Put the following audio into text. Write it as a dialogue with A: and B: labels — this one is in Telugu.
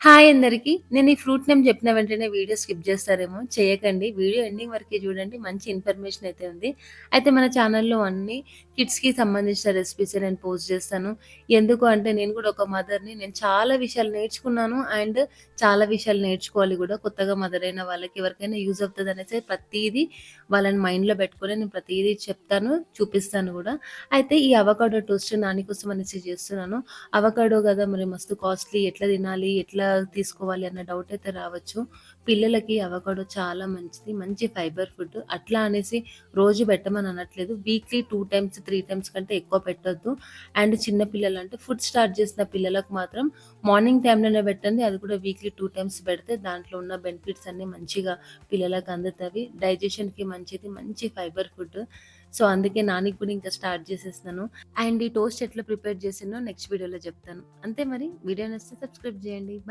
A: హాయ్ అందరికి. నేను ఈ ఫ్రూట్ నేమ్ చెప్పిన వెంటనే వీడియో స్కిప్ చేస్తారేమో, చేయకండి. వీడియో ఎండింగ్ వరకే చూడండి. మంచి ఇన్ఫర్మేషన్ అయితే ఉంది. అయితే మన ఛానల్‌లో అన్ని కిడ్స్‌కి సంబంధించిన రెసిపీసే నేను పోస్ట్ చేస్తాను. ఎందుకు అంటే నేను కూడా ఒక మదర్‌ని. నేను చాలా విషయాలు నేర్చుకున్నాను. అండ్ చాలా విషయాలు నేర్చుకోవాలి కూడా. కొత్తగా మదర్ అయిన వాళ్ళకి ఎవరికైనా యూజ్ అవుతదనేసి ప్రతీదీ వాళ్ళని మైండ్‌లో పెట్టుకొని నేను ప్రతీదీ చెప్తాను, చూపిస్తాను కూడా. అయితే ఈ అవకాడో టోస్ట్ నాని కోసం అనేసి చేస్తున్నాను. అవకాడో గదా! మరి మస్తు కాస్ట్‌లీ ఎట్లా తినాలి? ఎట్లా తీసుకోవాలి? అన్న డౌట్ అయితే రావచ్చు. పిల్లలకి అవకాడో చాలా మంచిది. మంచి ఫైబర్ ఫుడ్. అట్లా అనేసి రోజు పెట్టమని అనట్లేదు. వీక్లీ 2 టైమ్స్, 3 టైమ్స్ కంటే ఎక్కువ పెట్టొద్దు. అండ్ చిన్న పిల్లలంటే ఫుడ్ స్టార్ట్ చేసిన పిల్లలకు మాత్రం మార్నింగ్ టైమ్‌లోనే పెట్టండి. అది కూడా వీక్లీ 2 టైమ్స్ పెడితే దాంట్లో ఉన్న బెనిఫిట్స్ అన్నీ మంచిగా పిల్లలకు అందుతవి. డైజెషన్‌కి మంచిది. మంచి ఫైబర్ ఫుడ్. సో, అందుకే నానికి కూడా ఇంకా స్టార్ట్ చేసేసినాను. అండ్ ఈ టోస్ట్ ఎట్లా ప్రిపేర్ చేసినో నెక్స్ట్ వీడియోలో చెప్తాను. అంతే మరి. వీడియో నచ్చితే సబ్స్క్రైబ్ చేయండి. బాయ్.